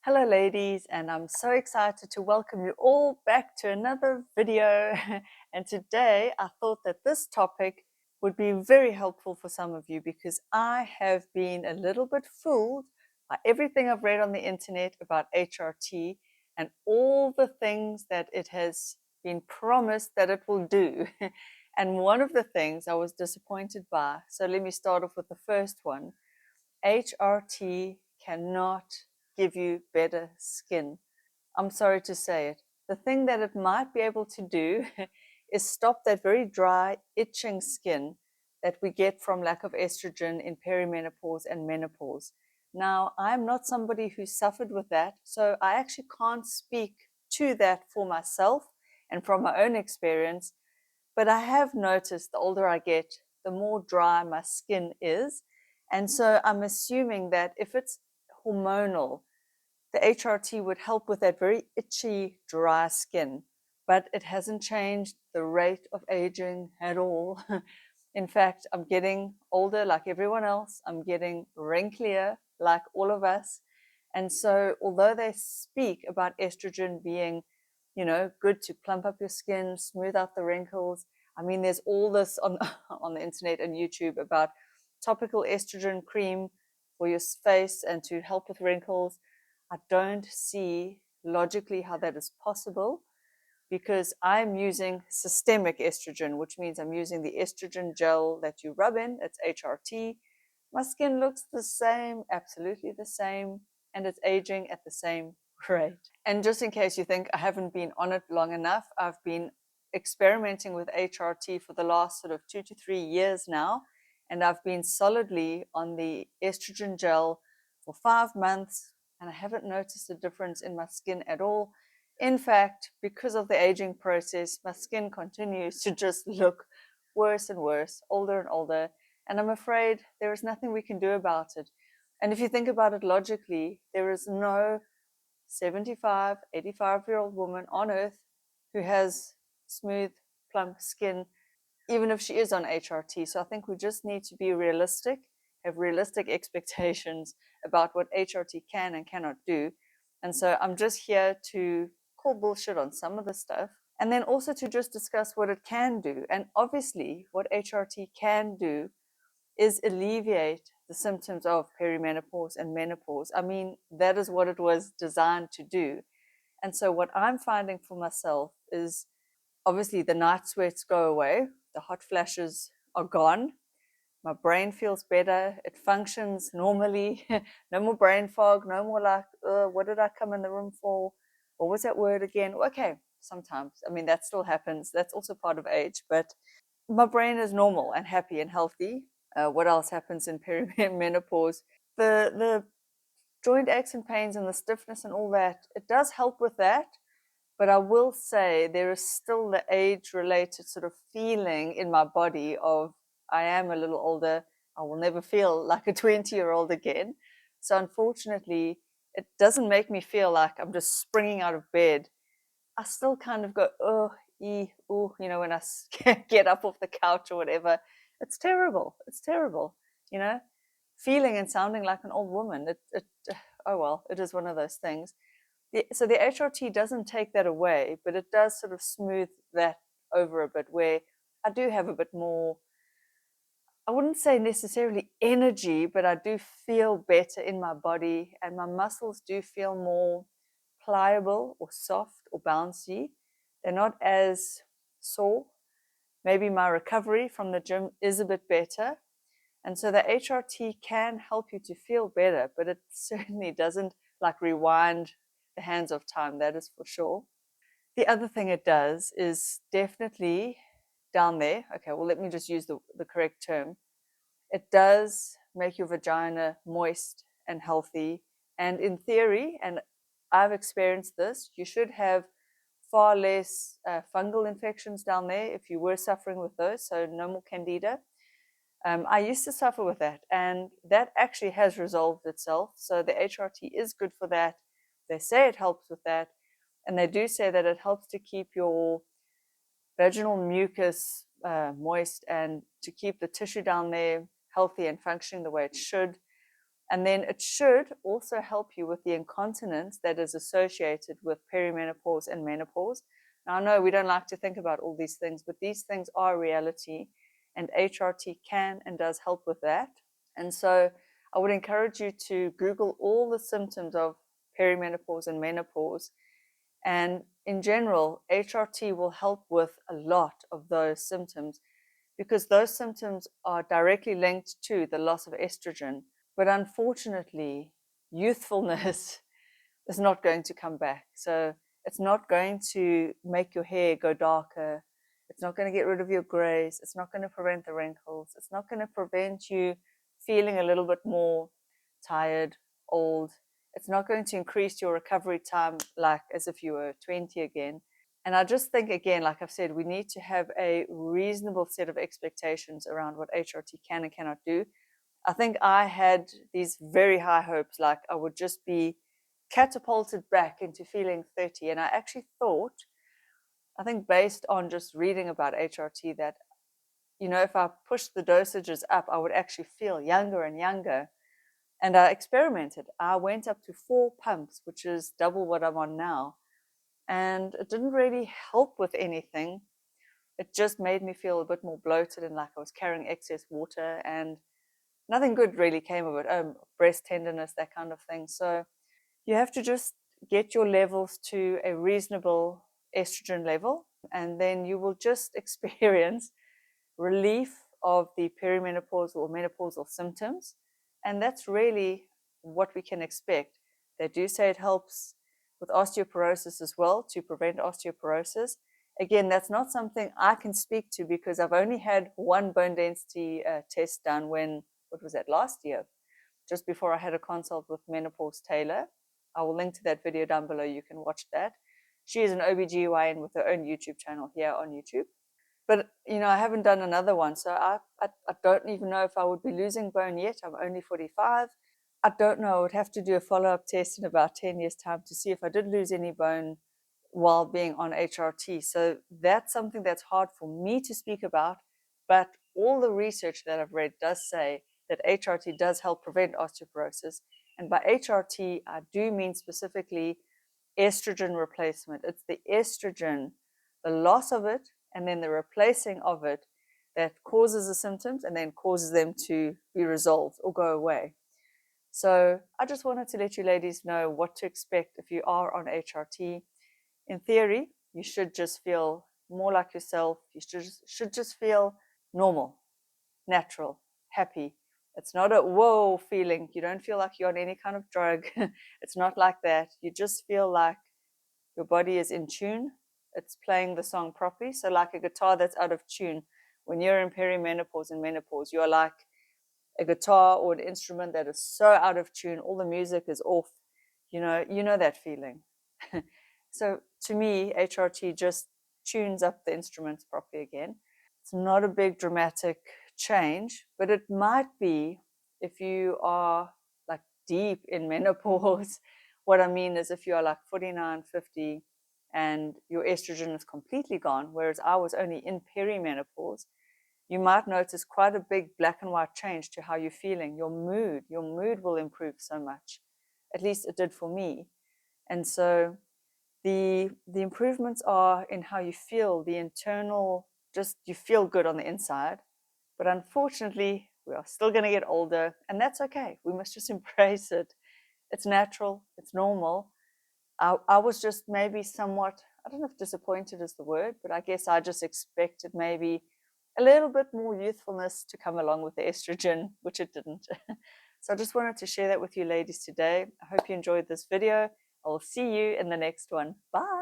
Hello ladies, and I'm so excited to welcome you all back to another video. And today I thought that this topic would be very helpful for some of you because I have been a little bit fooled by everything I've read on the internet about HRT and all the things that it has been promised that it will do. And one of the things I was disappointed by, so let me start off with the first one. HRT cannot give you better skin. I'm sorry to say it. The thing that it might be able to do is stop that very dry, itching skin that we get from lack of estrogen in perimenopause and menopause. Now, I'm not somebody who suffered with that, so I actually can't speak to that for myself and from my own experience. But I have noticed the older I get, the more dry my skin is. And so I'm assuming that if it's hormonal, the HRT would help with that very itchy, dry skin. But it hasn't changed the rate of aging at all. In fact, I'm getting older like everyone else. I'm getting wrinklier like all of us. And so, although they speak about estrogen being, good to plump up your skin, smooth out the wrinkles, I mean, there's all this on, on the internet and YouTube about topical estrogen cream for your face and to help with wrinkles. I don't see logically how that is possible because I'm using systemic estrogen, which means I'm using the estrogen gel that you rub in. It's HRT. My skin looks the same, absolutely the same, and it's aging at the same rate. And just in case you think I haven't been on it long enough, I've been experimenting with HRT for the last sort of 2 to 3 years now, and I've been solidly on the estrogen gel for 5 months, and I haven't noticed a difference in my skin at all. In fact, because of the aging process, my skin continues to just look worse and worse, older and older, and I'm afraid there is nothing we can do about it. And if you think about it logically, there is no 75, 85-year-old woman on earth who has smooth, plump skin, even if she is on HRT. So I think we just need to be realistic, have realistic expectations about what HRT can and cannot do. And so I'm just here to call bullshit on some of the stuff and then also to just discuss what it can do. And obviously, what HRT can do is alleviate the symptoms of perimenopause and menopause. I mean, that is what it was designed to do. And so, what I'm finding for myself is obviously the night sweats go away, the hot flashes are gone, my brain feels better, it functions normally, no more brain fog, no more like, what did I come in the room for? What was that word again? Okay, sometimes. I mean, that still happens. That's also part of age, but my brain is normal and happy and healthy. What else happens in perimenopause? The joint aches and pains and the stiffness and all that, it does help with that. But I will say there is still the age-related sort of feeling in my body of I am a little older. I will never feel like a 20-year-old again. So unfortunately, it doesn't make me feel like I'm just springing out of bed. I still kind of go, oh, ooh, when I get up off the couch or whatever. It's terrible. It's terrible, feeling and sounding like an old woman. Oh well, it is one of those things. So the HRT doesn't take that away, but it does sort of smooth that over a bit where I do have a bit more, I wouldn't say necessarily energy, but I do feel better in my body and my muscles do feel more pliable or soft or bouncy. They're not as sore. Maybe my recovery from the gym is a bit better. And so the HRT can help you to feel better, but it certainly doesn't like rewind the hands of time, that is for sure. The other thing it does is definitely down there. Okay, well, let me just use the correct term. It does make your vagina moist and healthy. And in theory, and I've experienced this, you should have far less fungal infections down there if you were suffering with those, so no more candida. I used to suffer with that, and that actually has resolved itself. So the HRT is good for that. They say it helps with that, and they do say that it helps to keep your vaginal mucus moist and to keep the tissue down there healthy and functioning the way it should. And then it should also help you with the incontinence that is associated with perimenopause and menopause. Now, I know we don't like to think about all these things, but these things are reality, and HRT can and does help with that. And so I would encourage you to Google all the symptoms of perimenopause and menopause. And in general, HRT will help with a lot of those symptoms because those symptoms are directly linked to the loss of estrogen. But unfortunately, youthfulness is not going to come back. So it's not going to make your hair go darker. It's not going to get rid of your grays. It's not going to prevent the wrinkles. It's not going to prevent you feeling a little bit more tired, old. It's not going to increase your recovery time like as if you were 20 again. And I just think, again, like I've said, we need to have a reasonable set of expectations around what HRT can and cannot do. I think I had these very high hopes, like I would just be catapulted back into feeling 30. And I actually thought, I think based on just reading about HRT, that, you know, if I pushed the dosages up, I would actually feel younger and younger. And I experimented. I went up to 4 pumps, which is double what I'm on now. And it didn't really help with anything. It just made me feel a bit more bloated and like I was carrying excess water, and nothing good really came of it. Breast tenderness, that kind of thing. So you have to just get your levels to a reasonable estrogen level, and then you will just experience relief of the perimenopausal or menopausal symptoms. And that's really what we can expect. They do say it helps with osteoporosis as well, to prevent osteoporosis. Again, that's not something I can speak to because I've only had one bone density test done when, what was that, last year, just before I had a consult with Menopause Taylor. I will link to that video down below. You can watch that. She is an OBGYN with her own YouTube channel here on YouTube. But, you know, I haven't done another one. So I don't even know if I would be losing bone yet. I'm only 45. I don't know. I would have to do a follow-up test in about 10 years' time to see if I did lose any bone while being on HRT. So that's something that's hard for me to speak about. But all the research that I've read does say that HRT does help prevent osteoporosis. And by HRT, I do mean specifically estrogen replacement. It's the estrogen, the loss of it, and then the replacing of it that causes the symptoms and then causes them to be resolved or go away. So I just wanted to let you ladies know what to expect if you are on HRT. In theory, you should just feel more like yourself. You should just feel normal, natural, happy. It's not a whoa feeling. You don't feel like you're on any kind of drug. It's not like that. You just feel like your body is in tune. It's playing the song properly. So like a guitar that's out of tune, when you're in perimenopause and menopause, you're like a guitar or an instrument that is so out of tune, all the music is off. You know that feeling. So to me, HRT just tunes up the instruments properly again. It's not a big dramatic change, but it might be if you are like deep in menopause. What I mean is if you are like 49, 50 and your estrogen is completely gone, whereas I was only in perimenopause, you might notice quite a big black and white change to how you're feeling. Your mood will improve so much. At least it did for me. And so the improvements are in how you feel, the internal, just you feel good on the inside. But unfortunately, we are still going to get older, and that's okay. We must just embrace it. It's natural, it's normal. I was just maybe somewhat, I don't know if disappointed is the word, but I guess I just expected maybe a little bit more youthfulness to come along with the estrogen, which it didn't. So I just wanted to share that with you ladies today. I hope you enjoyed this video. I will see you in the next one. Bye.